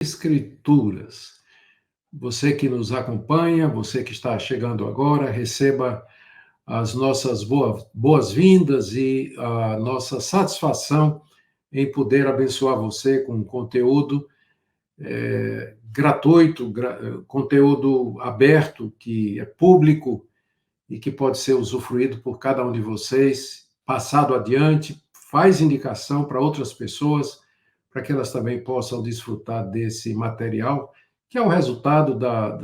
Escrituras. Você que nos acompanha, você que está chegando agora, receba as nossas boas-vindas e a nossa satisfação em poder abençoar você com conteúdo gratuito, conteúdo aberto, que é público e que pode ser usufruído por cada um de vocês, passado adiante, faz indicação para outras pessoas, para que elas também possam desfrutar desse material, que é o resultado da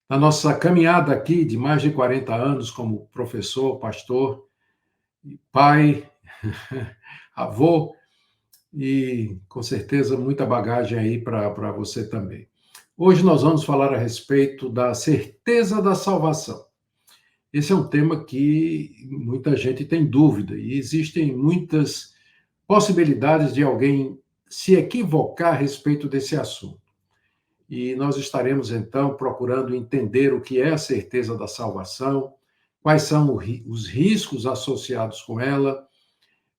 nossa caminhada aqui de mais de 40 anos como professor, pastor, pai, avô, e com certeza muita bagagem aí para você também. Hoje nós vamos falar a respeito da certeza da salvação. Esse é um tema que muita gente tem dúvida, e existem muitas possibilidades de alguém se equivocar a respeito desse assunto. E nós estaremos, então, procurando entender o que é a certeza da salvação, quais são os riscos associados com ela,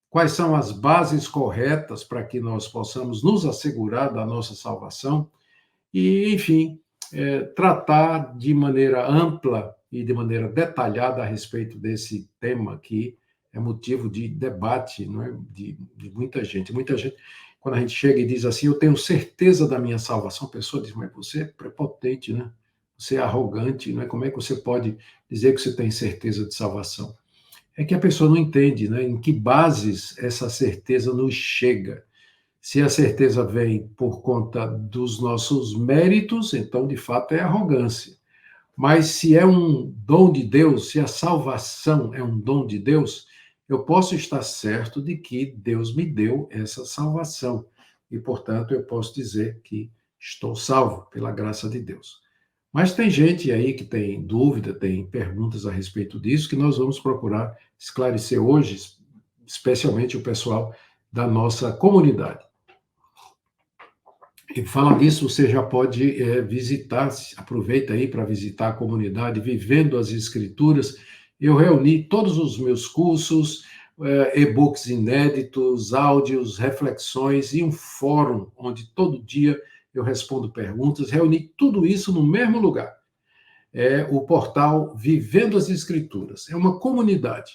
quais são as bases corretas para que nós possamos nos assegurar da nossa salvação e, enfim, tratar de maneira ampla e de maneira detalhada a respeito desse tema que é motivo de debate, não é? de muita gente. Muita gente, quando a gente chega e diz assim, eu tenho certeza da minha salvação, a pessoa diz, mas você é prepotente, né? Você é arrogante, não é? Como é que você pode dizer que você tem certeza de salvação? É que a pessoa não entende, né? Em que bases essa certeza nos chega. Se a certeza vem por conta dos nossos méritos, então, de fato, é arrogância. Mas se é um dom de Deus, se a salvação é um dom de Deus, eu posso estar certo de que Deus me deu essa salvação. E, portanto, eu posso dizer que estou salvo pela graça de Deus. Mas tem gente aí que tem dúvida, tem perguntas a respeito disso, que nós vamos procurar esclarecer hoje, especialmente o pessoal da nossa comunidade. E falar disso, você já pode visitar, aproveita aí para visitar a comunidade Vivendo as Escrituras. Eu reuni todos os meus cursos, e-books inéditos, áudios, reflexões e um fórum onde todo dia eu respondo perguntas. Reuni tudo isso no mesmo lugar. É o portal Vivendo as Escrituras. É uma comunidade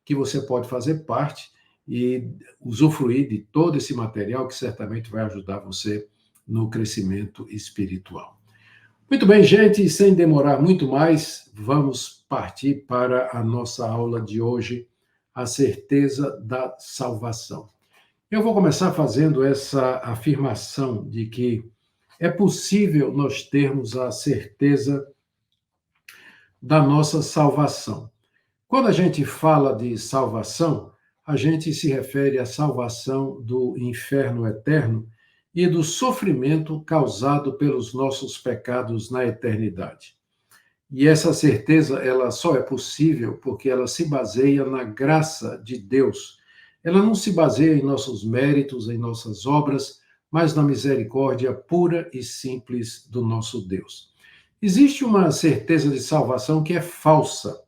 que você pode fazer parte e usufruir de todo esse material que certamente vai ajudar você no crescimento espiritual. Muito bem, gente, sem demorar muito mais, vamos partir para a nossa aula de hoje, a certeza da salvação. Eu vou começar fazendo essa afirmação de que é possível nós termos a certeza da nossa salvação. Quando a gente fala de salvação, a gente se refere à salvação do inferno eterno e do sofrimento causado pelos nossos pecados na eternidade. E essa certeza, ela só é possível porque ela se baseia na graça de Deus. Ela não se baseia em nossos méritos, em nossas obras, mas na misericórdia pura e simples do nosso Deus. Existe uma certeza de salvação que é falsa.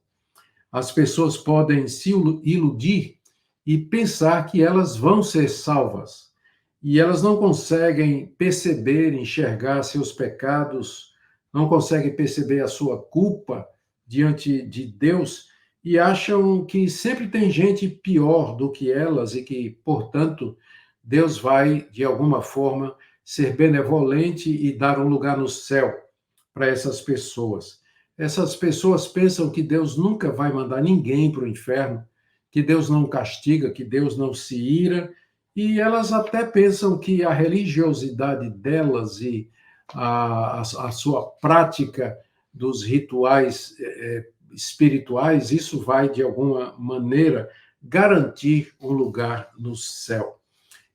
As pessoas podem se iludir e pensar que elas vão ser salvas. E elas não conseguem perceber, enxergar seus pecados, não conseguem perceber a sua culpa diante de Deus e acham que sempre tem gente pior do que elas e que, portanto, Deus vai, de alguma forma, ser benevolente e dar um lugar no céu para essas pessoas. Essas pessoas pensam que Deus nunca vai mandar ninguém para o inferno, que Deus não castiga, que Deus não se ira, e elas até pensam que a religiosidade delas e a sua prática dos rituais espirituais, isso vai, de alguma maneira, garantir um lugar no céu.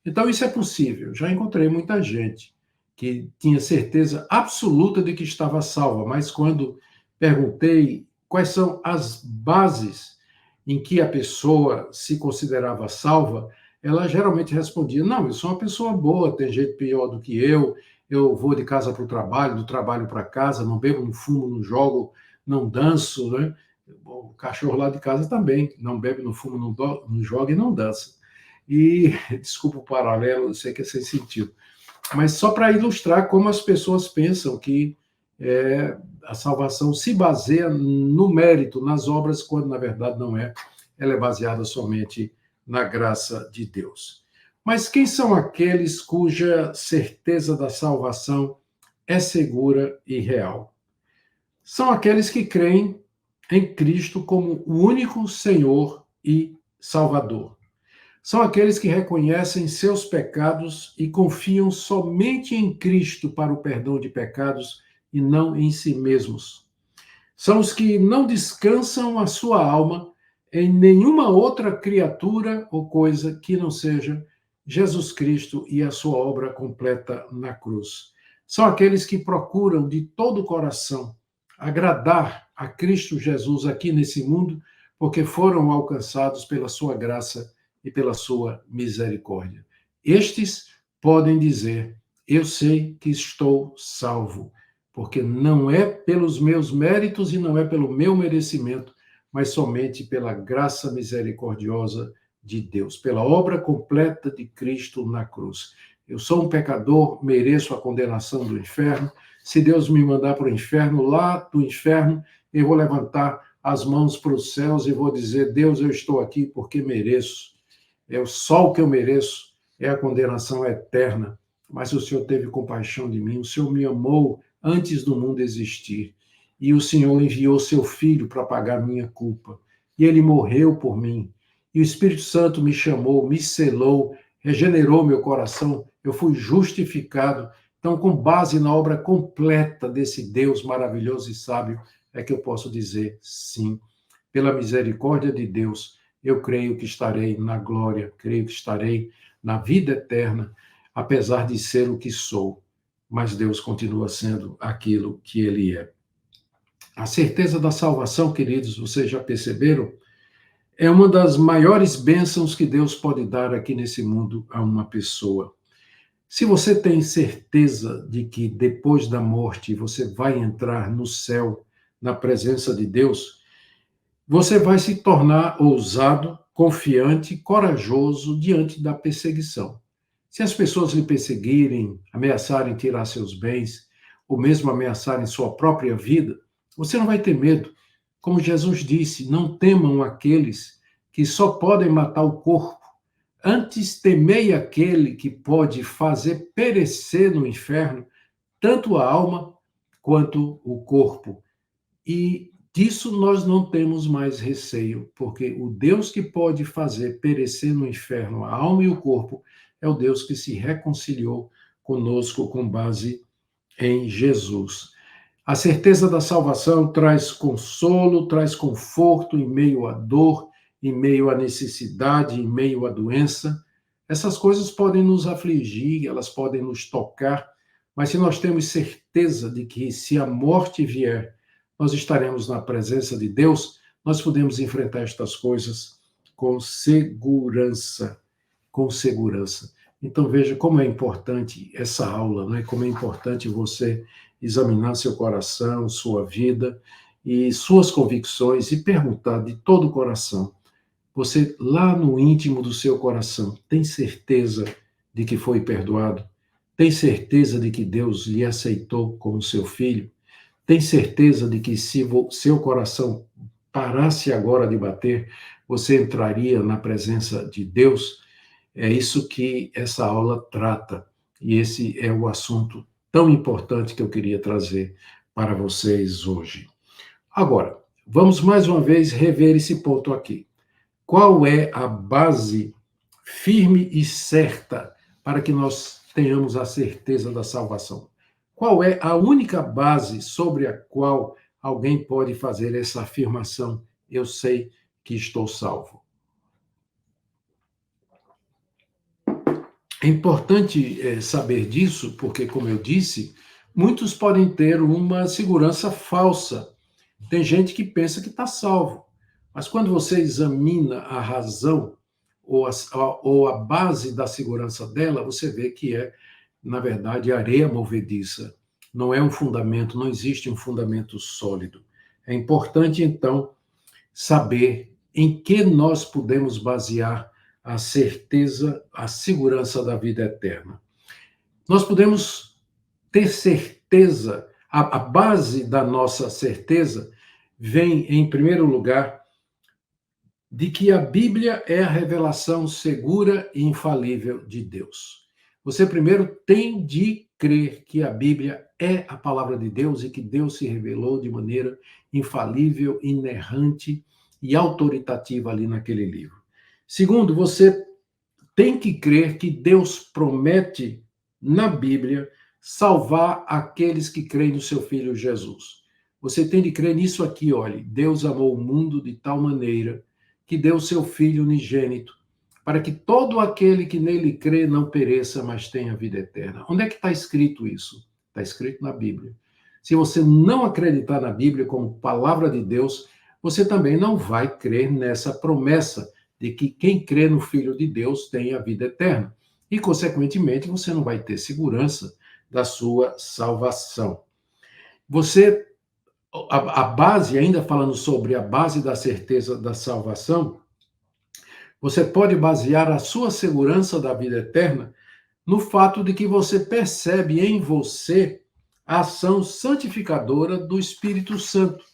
Então, isso é possível. Já encontrei muita gente que tinha certeza absoluta de que estava salva, mas quando perguntei quais são as bases em que a pessoa se considerava salva, ela geralmente respondia, não, eu sou uma pessoa boa, tem gente pior do que eu vou de casa para o trabalho, do trabalho para casa, não bebo, não fumo, não jogo, não danço, né? O cachorro lá de casa também, não bebe, não fuma, não joga e não dança. E, desculpa o paralelo, eu sei que é sem sentido. mas só para ilustrar como as pessoas pensam que a salvação se baseia no mérito, nas obras, quando na verdade não é. Ela é baseada somente na graça de Deus. Mas quem são aqueles cuja certeza da salvação é segura e real? São aqueles que creem em Cristo como o único Senhor e Salvador. São aqueles que reconhecem seus pecados e confiam somente em Cristo para o perdão de pecados e não em si mesmos. São os que não descansam a sua alma em nenhuma outra criatura ou coisa que não seja Jesus Cristo e a sua obra completa na cruz. São aqueles que procuram de todo o coração agradar a Cristo Jesus aqui nesse mundo, porque foram alcançados pela sua graça e pela sua misericórdia. Estes podem dizer: eu sei que estou salvo, porque não é pelos meus méritos e não é pelo meu merecimento, mas somente pela graça misericordiosa de Deus, pela obra completa de Cristo na cruz. Eu sou um pecador, mereço a condenação do inferno. Se Deus me mandar para o inferno, lá do inferno, eu vou levantar as mãos para os céus e vou dizer: Deus, eu estou aqui porque mereço. É só o que eu mereço, é a condenação eterna. Mas o Senhor teve compaixão de mim, o Senhor me amou antes do mundo existir. E o Senhor enviou seu Filho para pagar minha culpa. E ele morreu por mim. E o Espírito Santo me chamou, me selou, regenerou meu coração. Eu fui justificado. Então, com base na obra completa desse Deus maravilhoso e sábio, é que eu posso dizer sim. Pela misericórdia de Deus, eu creio que estarei na glória, creio que estarei na vida eterna, apesar de ser o que sou. Mas Deus continua sendo aquilo que Ele é. A certeza da salvação, queridos, vocês já perceberam, é uma das maiores bênçãos que Deus pode dar aqui nesse mundo a uma pessoa. Se você tem certeza de que depois da morte você vai entrar no céu, na presença de Deus, você vai se tornar ousado, confiante, corajoso diante da perseguição. Se as pessoas lhe perseguirem, ameaçarem tirar seus bens, ou mesmo ameaçarem sua própria vida, você não vai ter medo. Como Jesus disse, não temam aqueles que só podem matar o corpo. Antes temei aquele que pode fazer perecer no inferno tanto a alma quanto o corpo. E disso nós não temos mais receio, porque o Deus que pode fazer perecer no inferno a alma e o corpo é o Deus que se reconciliou conosco com base em Jesus. A certeza da salvação traz consolo, traz conforto em meio à dor, em meio à necessidade, em meio à doença. Essas coisas podem nos afligir, elas podem nos tocar, mas se nós temos certeza de que se a morte vier, nós estaremos na presença de Deus, nós podemos enfrentar estas coisas com segurança, com segurança. Então veja como é importante essa aula, né? Como é importante você examinar seu coração, sua vida e suas convicções e perguntar de todo o coração: você lá no íntimo do seu coração tem certeza de que foi perdoado? Tem certeza de que Deus lhe aceitou como seu filho? Tem certeza de que se seu coração parasse agora de bater, você entraria na presença de Deus? É isso que essa aula trata. E esse é o assunto tão importante que eu queria trazer para vocês hoje. Agora, vamos mais uma vez rever esse ponto aqui. Qual é a base firme e certa para que nós tenhamos a certeza da salvação? Qual é a única base sobre a qual alguém pode fazer essa afirmação: eu sei que estou salvo? É importante saber disso, porque, como eu disse, muitos podem ter uma segurança falsa. Tem gente que pensa que está salvo, mas quando você examina a razão ou a base da segurança dela, você vê que é, na verdade, areia movediça. Não é um fundamento, não existe um fundamento sólido. É importante, então, saber em que nós podemos basear a certeza, a segurança da vida eterna. nós podemos ter certeza, a base da nossa certeza vem, em primeiro lugar, de que a Bíblia é a revelação segura e infalível de Deus. Você primeiro tem de crer que a Bíblia é a palavra de Deus e que Deus se revelou de maneira infalível, inerrante e autoritativa ali naquele livro. Segundo, você tem que crer que Deus promete na Bíblia salvar aqueles que creem no seu Filho Jesus. Você tem de crer nisso aqui, olhe. Deus amou o mundo de tal maneira que deu o seu Filho unigênito, para que todo aquele que nele crê não pereça, mas tenha vida eterna. Onde é que está escrito isso? Está escrito na Bíblia. Se você não acreditar na Bíblia como palavra de Deus, você também não vai crer nessa promessa de que quem crê no Filho de Deus tem a vida eterna. E, consequentemente, você não vai ter segurança da sua salvação. Você, a base, ainda falando sobre a base da certeza da salvação, você pode basear a sua segurança da vida eterna no fato de que você percebe em você a ação santificadora do Espírito Santo.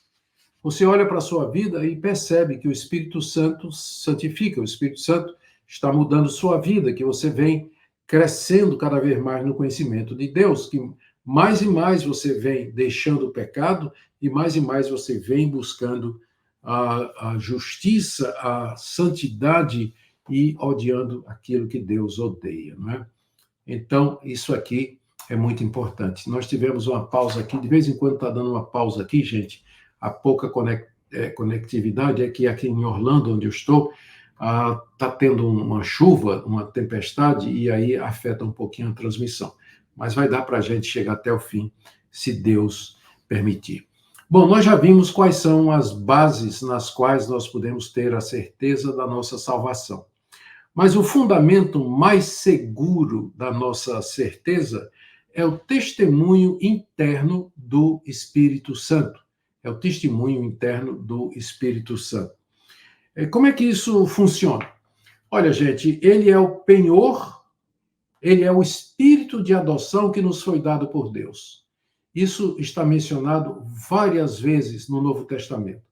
Você olha para a sua vida e percebe que o Espírito Santo santifica, o Espírito Santo está mudando sua vida, que você vem crescendo cada vez mais no conhecimento de Deus, que mais e mais você vem deixando o pecado e mais você vem buscando a justiça, a santidade e odiando aquilo que Deus odeia, não é? Então, isso aqui é muito importante. Nós tivemos uma pausa aqui, de vez em quando está dando uma pausa aqui, gente. A pouca conectividade é que aqui em Orlando, onde eu estou, está tendo uma chuva, uma tempestade, e aí afeta um pouquinho a transmissão. Mas vai dar para a gente chegar até o fim, se Deus permitir. Bom, nós já vimos quais são as bases nas quais nós podemos ter a certeza da nossa salvação. Mas o fundamento mais seguro da nossa certeza é o testemunho interno do Espírito Santo. É o testemunho interno do Espírito Santo. Como é que isso funciona? Olha, gente, ele é o penhor, ele é o espírito de adoção que nos foi dado por Deus. Isso está mencionado várias vezes no Novo Testamento.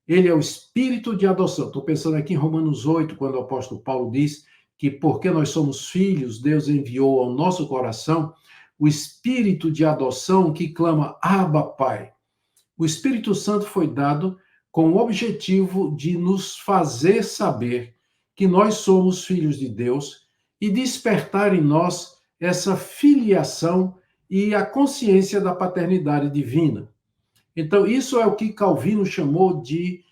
Ele é o espírito de adoção. Estou pensando aqui em Romanos 8, quando o apóstolo Paulo diz que porque nós somos filhos, Deus enviou ao nosso coração o espírito de adoção que clama, Abba, Pai. O Espírito Santo foi dado com o objetivo de nos fazer saber que nós somos filhos de Deus e despertar em nós essa filiação e a consciência da paternidade divina. Então, isso é o que Calvino chamou de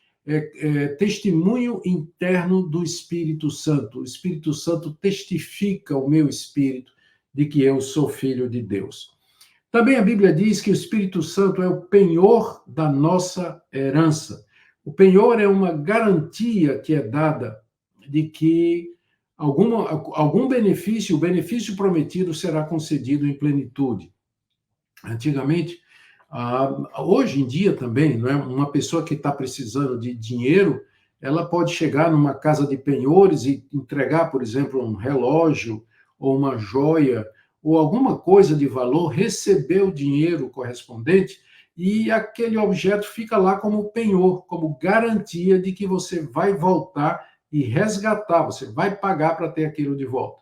testemunho interno do Espírito Santo. O Espírito Santo testifica o meu espírito de que eu sou filho de Deus. Também a Bíblia diz que o Espírito Santo é o penhor da nossa herança. O penhor é uma garantia que é dada de que algum benefício, o benefício prometido será concedido em plenitude. Antigamente, hoje em dia também, não é? Uma pessoa que está precisando de dinheiro, ela pode chegar numa casa de penhores e entregar, por exemplo, um relógio ou uma joia ou alguma coisa de valor, receber o dinheiro correspondente e aquele objeto fica lá como penhor, como garantia de que você vai voltar e resgatar, você vai pagar para ter aquilo de volta.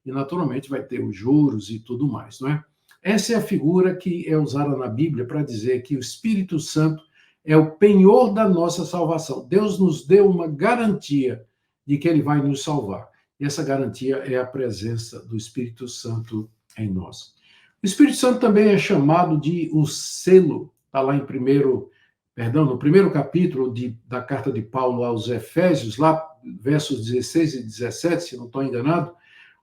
E, naturalmente, vai ter os juros e tudo mais, não é? Essa é a figura que é usada na Bíblia para dizer que o Espírito Santo é o penhor da nossa salvação. Deus nos deu uma garantia de que ele vai nos salvar. E essa garantia é a presença do Espírito Santo em nós. O Espírito Santo também é chamado de o selo, está lá no primeiro capítulo da carta de Paulo aos Efésios, lá versos 16 e 17, se não estou enganado,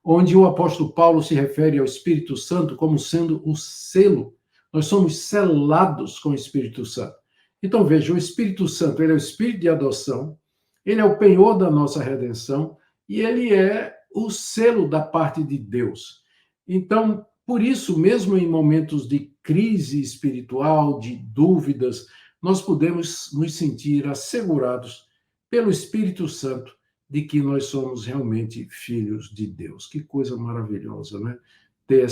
onde o apóstolo Paulo se refere ao Espírito Santo como sendo o selo. Nós somos selados com o Espírito Santo. Então, veja, o Espírito Santo, ele é o Espírito de adoção, ele é o penhor da nossa redenção e ele é o selo da parte de Deus. Então, por isso, mesmo em momentos de crise espiritual, de dúvidas, nós podemos nos sentir assegurados pelo Espírito Santo de que nós somos realmente filhos de Deus. Que coisa maravilhosa, né? Ter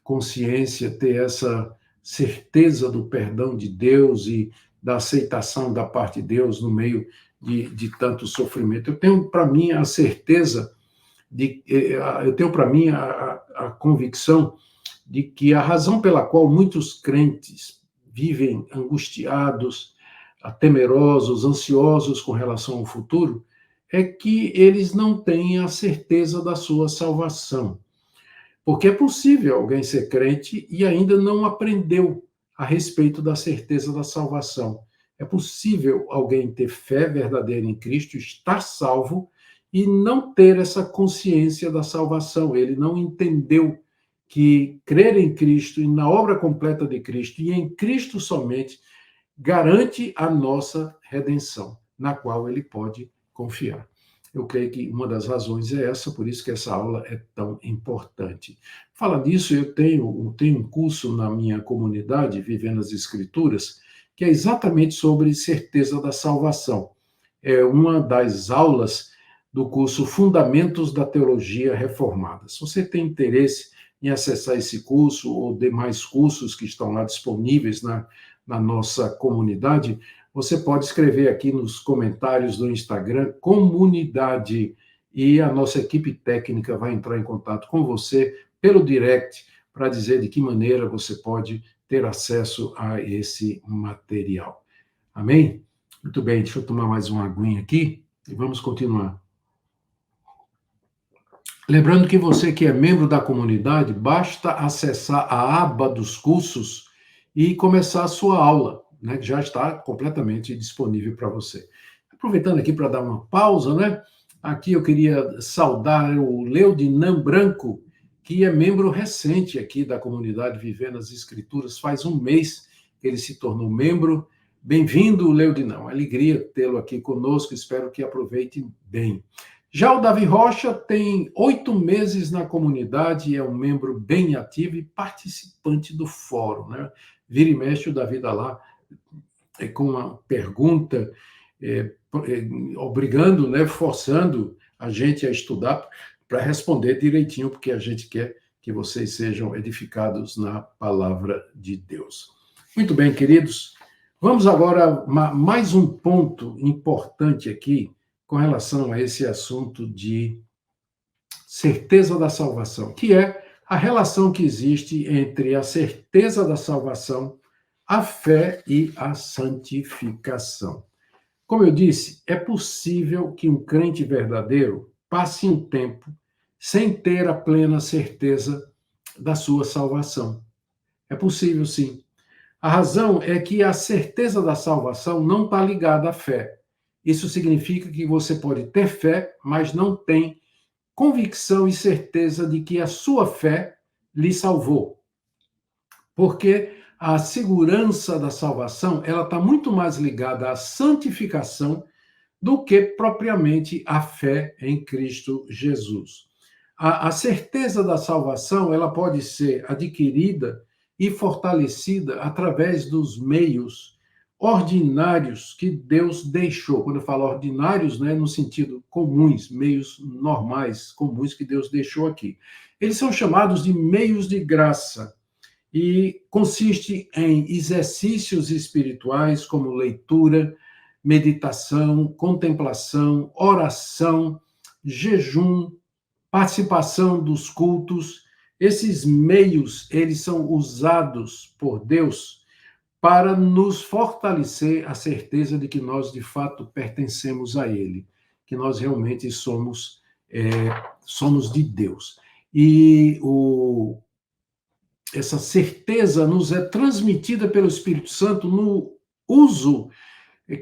consciência, ter essa certeza do perdão de Deus e da aceitação da parte de Deus no meio de tanto sofrimento. Eu tenho para mim a certeza eu tenho para mim a convicção de que a razão pela qual muitos crentes vivem angustiados, temerosos, ansiosos com relação ao futuro, é que eles não têm a certeza da sua salvação. Porque é possível alguém ser crente e ainda não aprendeu a respeito da certeza da salvação. É possível alguém ter fé verdadeira em Cristo, estar salvo e não ter essa consciência da salvação. Ele não entendeu que crer em Cristo e na obra completa de Cristo e em Cristo somente garante a nossa redenção, na qual ele pode confiar. Eu creio que uma das razões é essa, por isso que essa aula é tão importante. Fala disso, eu tenho um curso na minha comunidade, Vivendo as Escrituras, que é exatamente sobre certeza da salvação. É uma das aulas do curso Fundamentos da Teologia Reformada. Se você tem interesse em acessar esse curso ou demais cursos que estão lá disponíveis na nossa comunidade, você pode escrever aqui nos comentários do Instagram, comunidade, e a nossa equipe técnica vai entrar em contato com você pelo direct para dizer de que maneira você pode ter acesso a esse material. Amém? Muito bem, deixa eu tomar mais uma aguinha aqui e vamos continuar. Lembrando que você que é membro da comunidade, basta acessar a aba dos cursos e começar a sua aula, né, que já está completamente disponível para você. Aproveitando aqui para dar uma pausa, né? Aqui eu queria saudar o Leodinan Branco, que é membro recente aqui da comunidade Vivendo as Escrituras, faz um mês que ele se tornou membro. Bem-vindo, Leodinan, alegria tê-lo aqui conosco, espero que aproveite bem. Já o Davi Rocha tem 8 meses na comunidade, é um membro bem ativo e participante do fórum, né? Vira e mexe, o Davi dá lá com uma pergunta, obrigando, né, forçando a gente a estudar para responder direitinho, porque a gente quer que vocês sejam edificados na palavra de Deus. Muito bem, queridos, vamos agora a mais um ponto importante aqui com relação a esse assunto de certeza da salvação, que é a relação que existe entre a certeza da salvação, a fé e a santificação. Como eu disse, é possível que um crente verdadeiro passe um tempo sem ter a plena certeza da sua salvação. É possível, sim. A razão é que a certeza da salvação não está ligada à fé. Isso significa que você pode ter fé, mas não tem convicção e certeza de que a sua fé lhe salvou. Porque a segurança da salvação, ela está muito mais ligada à santificação do que propriamente à fé em Cristo Jesus. A certeza da salvação, ela pode ser adquirida e fortalecida através dos meios ordinários que Deus deixou. Quando eu falo ordinários, né, no sentido comuns, meios normais, comuns que Deus deixou aqui. Eles são chamados de meios de graça e consiste em exercícios espirituais como leitura, meditação, contemplação, oração, jejum, participação dos cultos. Esses meios, eles são usados por Deus para nos fortalecer a certeza de que nós, de fato, pertencemos a Ele, que nós realmente somos de Deus. E essa certeza nos é transmitida pelo Espírito Santo no uso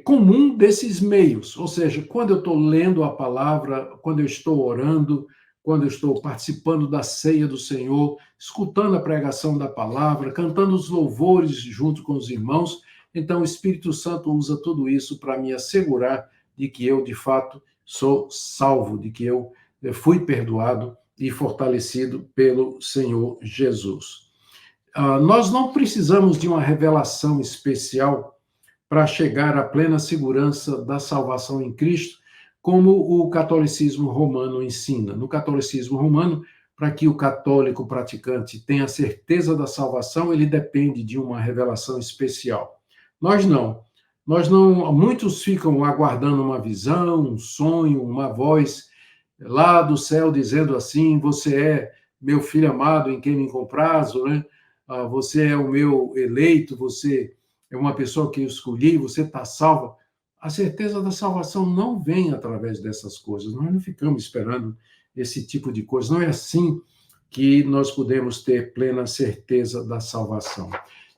comum desses meios. Ou seja, quando eu estou lendo a palavra, quando eu estou orando, quando eu estou participando da ceia do Senhor, escutando a pregação da palavra, cantando os louvores junto com os irmãos, então o Espírito Santo usa tudo isso para me assegurar de que eu, de fato, sou salvo, de que eu fui perdoado e fortalecido pelo Senhor Jesus. Nós não precisamos de uma revelação especial para chegar à plena segurança da salvação em Cristo, como o catolicismo romano ensina. No catolicismo romano, para que o católico praticante tenha certeza da salvação, ele depende de uma revelação especial. Nós não. Nós não. Muitos ficam aguardando uma visão, um sonho, uma voz lá do céu dizendo assim: você é meu filho amado em quem me comprazo, né? Você é o meu eleito, você é uma pessoa que eu escolhi, você está salva. A certeza da salvação não vem através dessas coisas. Nós não ficamos esperando esse tipo de coisa. Não é assim que nós podemos ter plena certeza da salvação.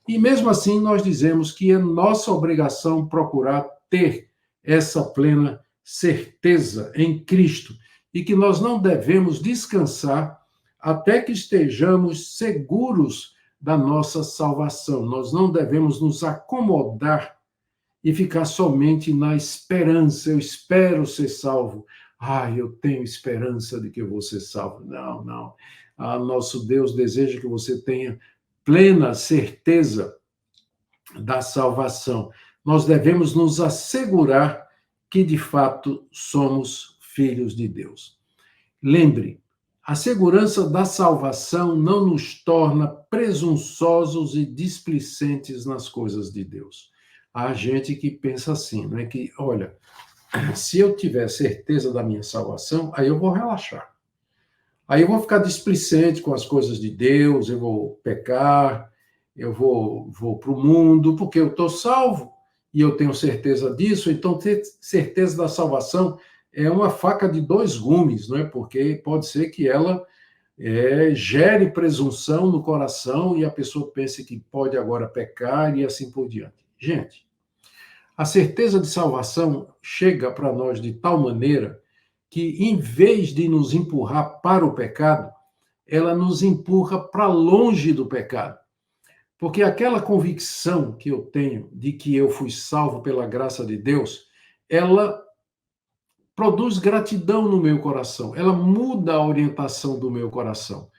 E mesmo assim, nós dizemos que é nossa obrigação procurar ter essa plena certeza em Cristo e que nós não devemos descansar até que estejamos seguros da nossa salvação. Nós não devemos nos acomodar e ficar somente na esperança. Eu espero ser salvo. Eu tenho esperança de que eu vou ser salvo. Não, não. Nosso Deus deseja que você tenha plena certeza da salvação. Nós devemos nos assegurar que, de fato, somos filhos de Deus. Lembre, a segurança da salvação não nos torna presunçosos e displicentes nas coisas de Deus. Há gente que pensa assim, não é que, olha, se eu tiver certeza da minha salvação, aí eu vou relaxar. Aí eu vou ficar displicente com as coisas de Deus, eu vou pecar, eu vou para o mundo, porque eu estou salvo e eu tenho certeza disso. Então, ter certeza da salvação é uma faca de dois gumes, não é? Porque pode ser que ela gere presunção no coração e a pessoa pense que pode agora pecar e assim por diante. Gente, a certeza de salvação chega para nós de tal maneira que, em vez de nos empurrar para o pecado, ela nos empurra para longe do pecado. Porque aquela convicção que eu tenho de que eu fui salvo pela graça de Deus, ela produz gratidão no meu coração, ela muda a orientação do meu coração.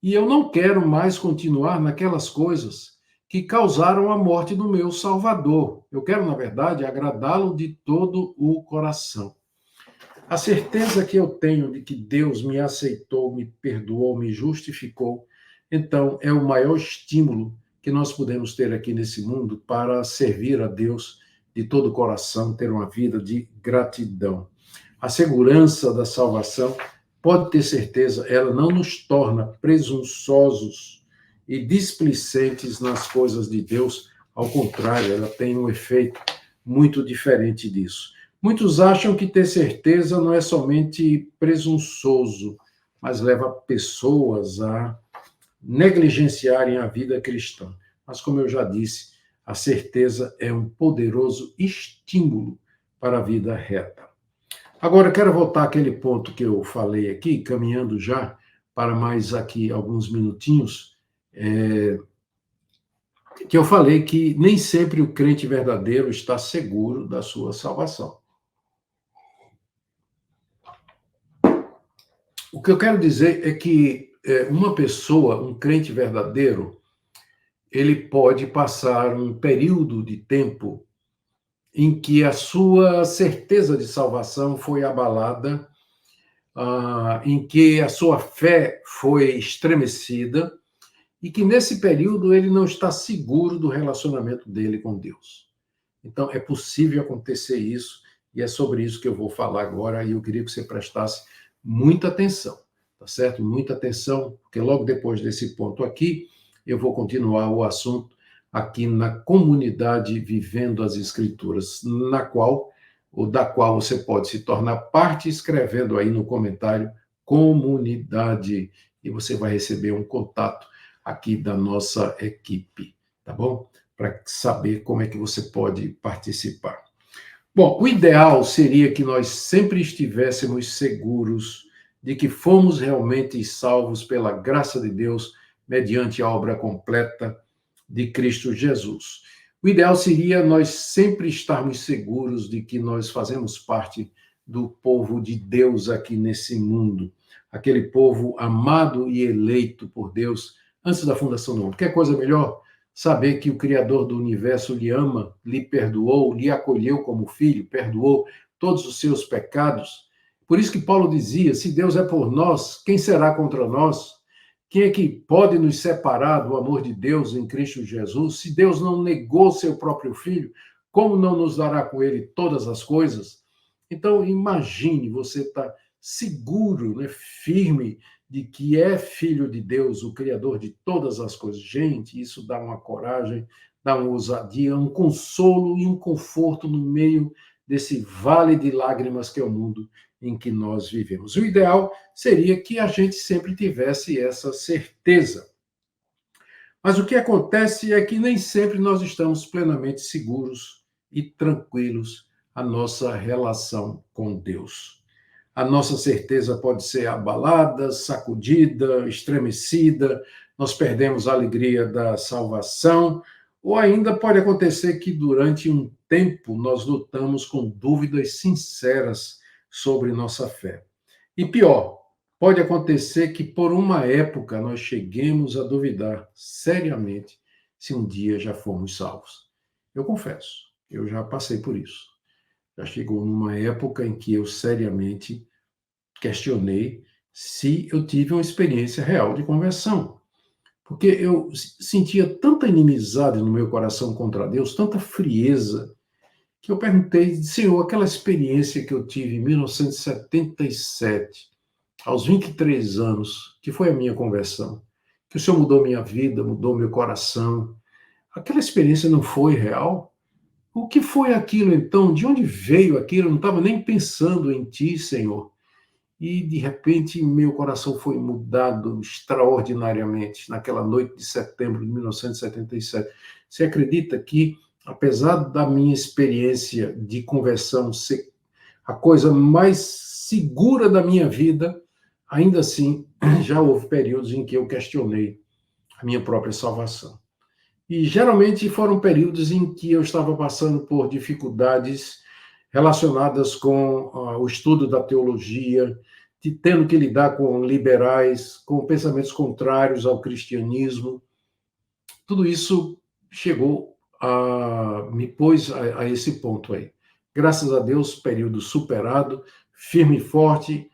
E eu não quero mais continuar naquelas coisas que causaram a morte do meu Salvador. Eu quero, na verdade, agradá-lo de todo o coração. A certeza que eu tenho de que Deus me aceitou, me perdoou, me justificou, então é o maior estímulo que nós podemos ter aqui nesse mundo para servir a Deus de todo o coração, ter uma vida de gratidão. A segurança da salvação, pode ter certeza, ela não nos torna presunçosos e displicentes nas coisas de Deus. Ao contrário, ela tem um efeito muito diferente disso. Muitos acham que ter certeza não é somente presunçoso, mas leva pessoas a negligenciarem a vida cristã. Mas, como eu já disse, a certeza é um poderoso estímulo para a vida reta. Agora, quero voltar àquele ponto que eu falei aqui, caminhando já para mais aqui alguns minutinhos, que eu falei que nem sempre o crente verdadeiro está seguro da sua salvação. O que eu quero dizer é que uma pessoa, um crente verdadeiro, ele pode passar um período de tempo em que a sua certeza de salvação foi abalada, em que a sua fé foi estremecida, e que nesse período ele não está seguro do relacionamento dele com Deus. Então, é possível acontecer isso, e é sobre isso que eu vou falar agora, e eu queria que você prestasse muita atenção, tá certo? Muita atenção, porque logo depois desse ponto aqui, eu vou continuar o assunto aqui na comunidade Vivendo as Escrituras, da qual você pode se tornar parte escrevendo aí no comentário comunidade, e você vai receber um contato aqui da nossa equipe, tá bom? Para saber como é que você pode participar. Bom, o ideal seria que nós sempre estivéssemos seguros de que fomos realmente salvos pela graça de Deus mediante a obra completa de Cristo Jesus. O ideal seria nós sempre estarmos seguros de que nós fazemos parte do povo de Deus aqui nesse mundo, aquele povo amado e eleito por Deus antes da fundação do mundo. Quer coisa melhor? Saber que o Criador do universo lhe ama, lhe perdoou, lhe acolheu como filho, perdoou todos os seus pecados, Por isso que Paulo dizia, se Deus é por nós, quem será contra nós? Quem é que pode nos separar do amor de Deus em Cristo Jesus? Se Deus não negou seu próprio Filho, como não nos dará com ele todas as coisas? Então, imagine você estar seguro, né, firme, de que é filho de Deus, o Criador de todas as coisas. Gente, isso dá uma coragem, dá uma ousadia, um consolo e um conforto no meio desse vale de lágrimas que é o mundo em que nós vivemos. O ideal seria que a gente sempre tivesse essa certeza. Mas o que acontece é que nem sempre nós estamos plenamente seguros e tranquilos a nossa relação com Deus. A nossa certeza pode ser abalada, sacudida, estremecida, nós perdemos a alegria da salvação, ou ainda pode acontecer que durante um tempo nós lutamos com dúvidas sinceras sobre nossa fé. E pior, pode acontecer que por uma época nós cheguemos a duvidar seriamente se um dia já fomos salvos. Eu confesso, eu já passei por isso. Já chegou numa época em que eu seriamente questionei se eu tive uma experiência real de conversão. Porque eu sentia tanta inimizade no meu coração contra Deus, tanta frieza, que eu perguntei, Senhor, aquela experiência que eu tive em 1977, aos 23 anos, que foi a minha conversão, que o Senhor mudou minha vida, mudou meu coração, aquela experiência não foi real? O que foi aquilo então? De onde veio aquilo? Eu não estava nem pensando em Ti, Senhor. E, de repente, meu coração foi mudado extraordinariamente naquela noite de setembro de 1977. Você acredita que, apesar da minha experiência de conversão ser a coisa mais segura da minha vida, ainda assim, já houve períodos em que eu questionei a minha própria salvação. E geralmente foram períodos em que eu estava passando por dificuldades relacionadas com o estudo da teologia, tendo que lidar com liberais, com pensamentos contrários ao cristianismo. Tudo isso chegou me pôs a esse ponto aí. Graças a Deus, período superado, firme e forte,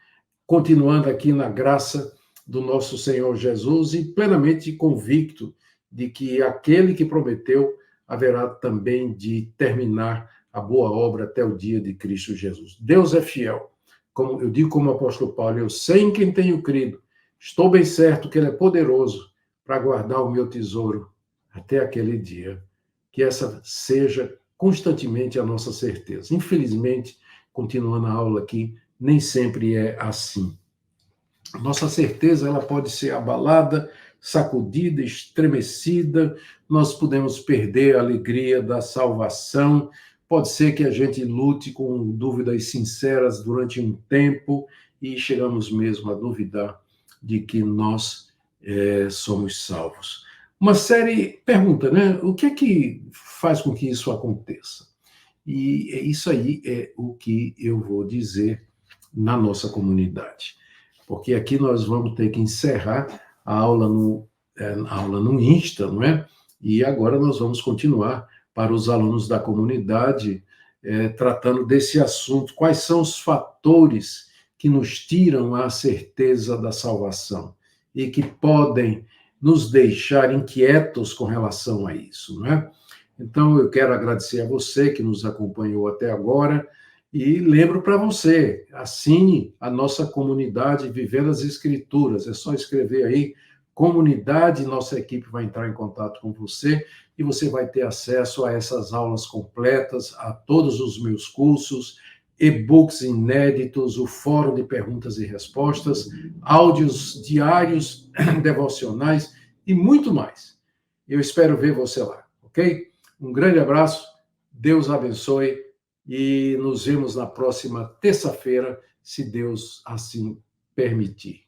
continuando aqui na graça do nosso Senhor Jesus e plenamente convicto de que aquele que prometeu haverá também de terminar a boa obra até o dia de Cristo Jesus. Deus é fiel. Como eu digo como o apóstolo Paulo, eu sei em quem tenho crido, estou bem certo que ele é poderoso para guardar o meu tesouro até aquele dia. Que essa seja constantemente a nossa certeza. Infelizmente, continuando a aula aqui, nem sempre é assim. Nossa certeza ela pode ser abalada, sacudida, estremecida, nós podemos perder a alegria da salvação, pode ser que a gente lute com dúvidas sinceras durante um tempo e chegamos mesmo a duvidar de que nós somos salvos. Uma série pergunta, né? O que é que faz com que isso aconteça? E isso aí é o que eu vou dizer na nossa comunidade. Porque aqui nós vamos ter que encerrar a aula no Insta, não é? E agora nós vamos continuar para os alunos da comunidade, tratando desse assunto. Quais são os fatores que nos tiram a certeza da salvação e que podem nos deixar inquietos com relação a isso, não é? Então, eu quero agradecer a você que nos acompanhou até agora e lembro para você, assine a nossa comunidade Vivendo as Escrituras. É só escrever aí, comunidade, nossa equipe vai entrar em contato com você e você vai ter acesso a essas aulas completas, a todos os meus cursos, e-books inéditos, o fórum de perguntas e respostas, áudios diários, devocionais e muito mais. Eu espero ver você lá, ok? Um grande abraço, Deus abençoe e nos vemos na próxima terça-feira, se Deus assim permitir.